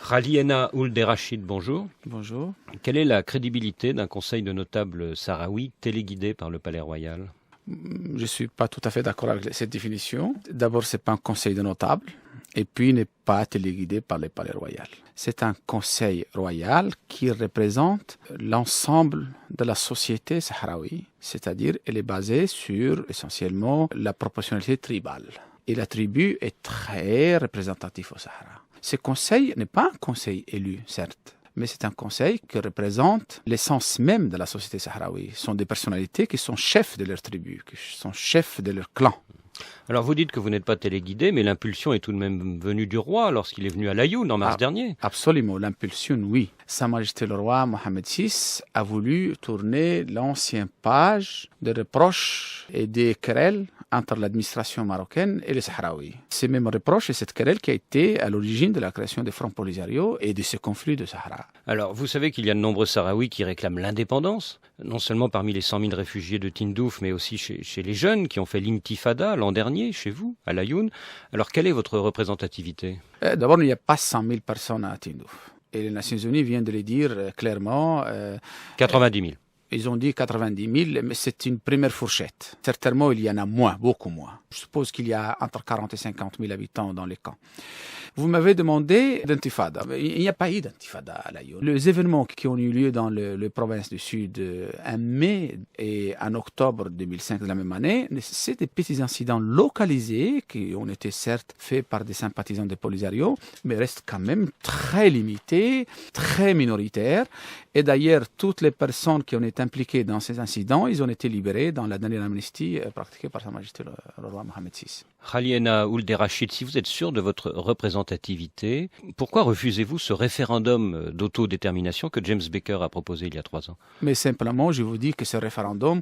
Khaliena Ould Rachid, bonjour. Bonjour. Quelle est la crédibilité d'un conseil de notables sahraouis téléguidé par le Palais Royal? Je ne suis pas tout à fait d'accord avec cette définition. D'abord, ce n'est pas un conseil de notables, et puis il n'est pas téléguidé par le Palais Royal. C'est un conseil royal qui représente l'ensemble de la société sahraoui, c'est-à-dire elle est basée sur essentiellement la proportionnalité tribale. Et la tribu est très représentative au Sahara. Ce conseil n'est pas un conseil élu, certes, mais c'est un conseil qui représente l'essence même de la société sahraoui. Ce sont des personnalités qui sont chefs de leur tribu, qui sont chefs de leur clan. Alors vous dites que vous n'êtes pas téléguidé, mais l'impulsion est tout de même venue du roi lorsqu'il est venu à Laayoune en mars dernier. Absolument, l'impulsion, oui. Sa Majesté le roi Mohamed VI a voulu tourner l'ancienne page de reproches et des querelles entre l'administration marocaine et les Sahraouis. Ces mêmes reproches et cette querelle qui a été à l'origine de la création des Fronts Polisario et de ce conflit de Sahara. Alors, vous savez qu'il y a de nombreux Sahraouis qui réclament l'indépendance, non seulement parmi les 100 000 réfugiés de Tindouf, mais aussi chez les jeunes qui ont fait l'intifada l'an dernier, chez vous, à Laayoune. Alors, quelle est votre représentativité? D'abord, il n'y a pas 100 000 personnes à Tindouf. Et les Nations Unies viennent de le dire clairement. 90 000. Ils ont dit 90 000, mais c'est une première fourchette. Certainement, il y en a moins, beaucoup moins. Je suppose qu'il y a entre 40 et 50 000 habitants dans les camps. Vous m'avez demandé d'intifada. Il n'y a pas eu d'intifada à Laayoune. Les événements qui ont eu lieu dans les provinces du Sud en mai et en octobre 2005 de la même année, c'est des petits incidents localisés qui ont été certes faits par des sympathisants de Polisario, mais restent quand même très limités, très minoritaires. Et d'ailleurs, toutes les personnes qui ont été impliquées dans ces incidents, ils ont été libérés dans la dernière amnistie pratiquée par Sa Majesté le roi Mohamed VI. Khaliena Ould Rachid, si vous êtes sûr de votre représentativité, pourquoi refusez-vous ce référendum d'autodétermination que James Baker a proposé il y a 3 ans? Mais simplement, je vous dis que ce référendum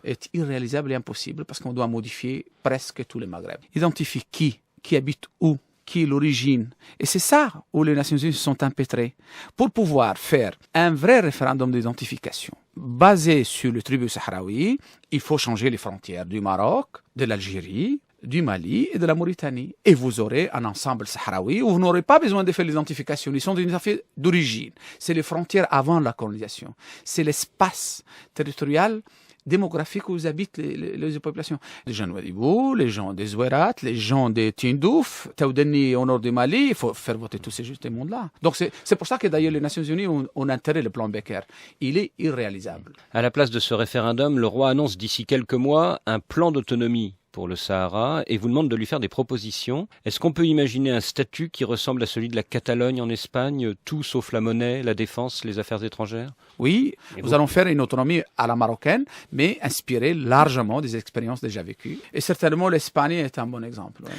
est irréalisable et impossible parce qu'on doit modifier presque tout le Maghreb. Identifier qui habite où, qui est l'origine. Et c'est ça où les Nations Unies se sont empêtrées. Pour pouvoir faire un vrai référendum d'identification basé sur le tribut sahraoui, il faut changer les frontières du Maroc, de l'Algérie, du Mali et de la Mauritanie. Et vous aurez un ensemble sahraoui où vous n'aurez pas besoin de faire l'identification. Ils sont des affaires d'origine. C'est les frontières avant la colonisation. C'est l'espace territorial démographique où habitent les populations. Les gens de Ouadhibou, les gens des Zouerat, les gens de Tindouf, Taoudeni au nord du Mali, il faut faire voter tous ces mondes-là. Donc c'est pour ça que d'ailleurs les Nations Unies ont intérêt le plan Becker. Il est irréalisable. À la place de ce référendum, le roi annonce d'ici quelques mois un plan d'autonomie pour le Sahara et vous demande de lui faire des propositions. Est-ce qu'on peut imaginer un statut qui ressemble à celui de la Catalogne en Espagne, tout sauf la monnaie, la défense, les affaires étrangères? Oui, nous allons faire une autonomie à la marocaine, mais inspirée largement des expériences déjà vécues. Et certainement l'Espagne est un bon exemple. Ouais.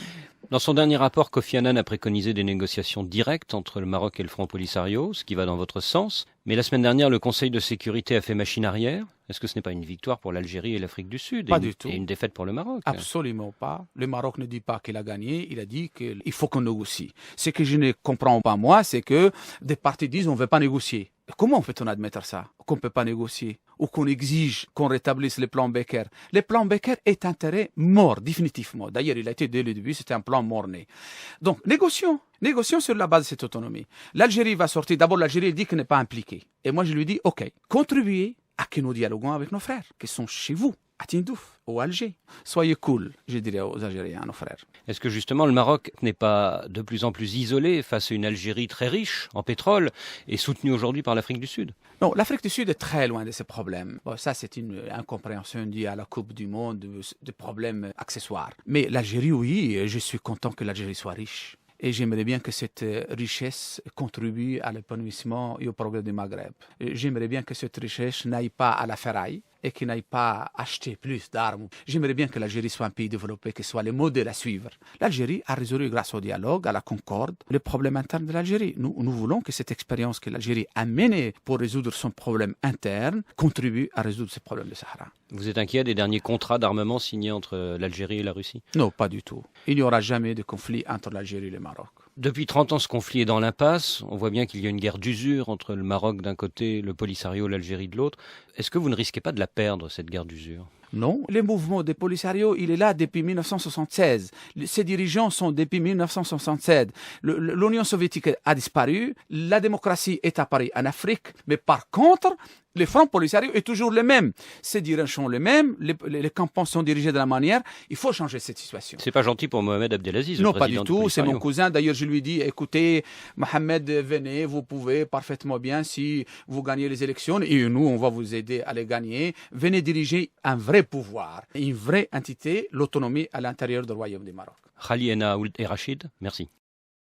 Dans son dernier rapport, Kofi Annan a préconisé des négociations directes entre le Maroc et le Front Polisario, ce qui va dans votre sens. Mais la semaine dernière, le Conseil de sécurité a fait machine arrière. Est-ce que ce n'est pas une victoire pour l'Algérie et l'Afrique du Sud Pas du tout. Et une défaite pour le Maroc? Absolument pas. Le Maroc ne dit pas qu'il a gagné, il a dit qu'il faut qu'on négocie. Ce que je ne comprends pas, moi, c'est que des partis disent on ne veut pas négocier. Comment peut-on admettre ça? Qu'on ne peut pas négocier? Ou qu'on exige qu'on rétablisse le plan Becker? Le plan Becker est un terrain mort, définitivement. D'ailleurs, il a été dès le début, c'était un plan mort-né. Donc, négocions sur la base de cette autonomie. L'Algérie va sortir. D'abord, l'Algérie dit qu'elle n'est pas impliquée. Et moi, je lui dis, OK, contribuez à que nous dialoguons avec nos frères, qui sont chez vous, à Tindouf, ou à Alger. Soyez cool, je dirais aux Algériens, à nos frères. Est-ce que justement le Maroc n'est pas de plus en plus isolé face à une Algérie très riche en pétrole et soutenue aujourd'hui par l'Afrique du Sud? Non, l'Afrique du Sud est très loin de ces problèmes. Bon, ça, c'est une incompréhension due à la Coupe du Monde, des problèmes accessoires. Mais l'Algérie, oui, je suis content que l'Algérie soit riche. Et j'aimerais bien que cette richesse contribue à l'épanouissement et au progrès du Maghreb. J'aimerais bien que cette richesse n'aille pas à la ferraille et qu'il n'aille pas acheter plus d'armes. J'aimerais bien que l'Algérie soit un pays développé, que ce soit le modèle à suivre. L'Algérie a résolu grâce au dialogue, à la concorde, les problèmes internes de l'Algérie. Nous voulons que cette expérience que l'Algérie a menée pour résoudre son problème interne contribue à résoudre ce problème du Sahara. Vous êtes inquiet des derniers contrats d'armement signés entre l'Algérie et la Russie? Non, pas du tout. Il n'y aura jamais de conflit entre l'Algérie et le Maroc. Depuis 30 ans, ce conflit est dans l'impasse. On voit bien qu'il y a une guerre d'usure entre le Maroc d'un côté, le Polisario, l'Algérie de l'autre. Est-ce que vous ne risquez pas de la perdre, cette guerre d'usure? Non, le mouvement des Polisario, il est là depuis 1976. Ses dirigeants sont depuis 1967. L'Union soviétique a disparu, la démocratie est apparue en Afrique, mais par contre, le Front Polisario est toujours le même. Ses dirigeants sont les mêmes, les campagnes sont dirigées de la manière. Il faut changer cette situation. C'est pas gentil pour Mohamed Abdelaziz, Non, le pas du président tout. C'est Polisario. mon cousin. D'ailleurs, je lui dis, écoutez, Mohamed, venez, vous pouvez parfaitement bien si vous gagnez les élections et nous, on va vous aider à les gagner. Venez diriger un vrai pouvoir, une vraie entité, l'autonomie à l'intérieur du Royaume du Maroc. Khali Henna Ould et Rachid, merci.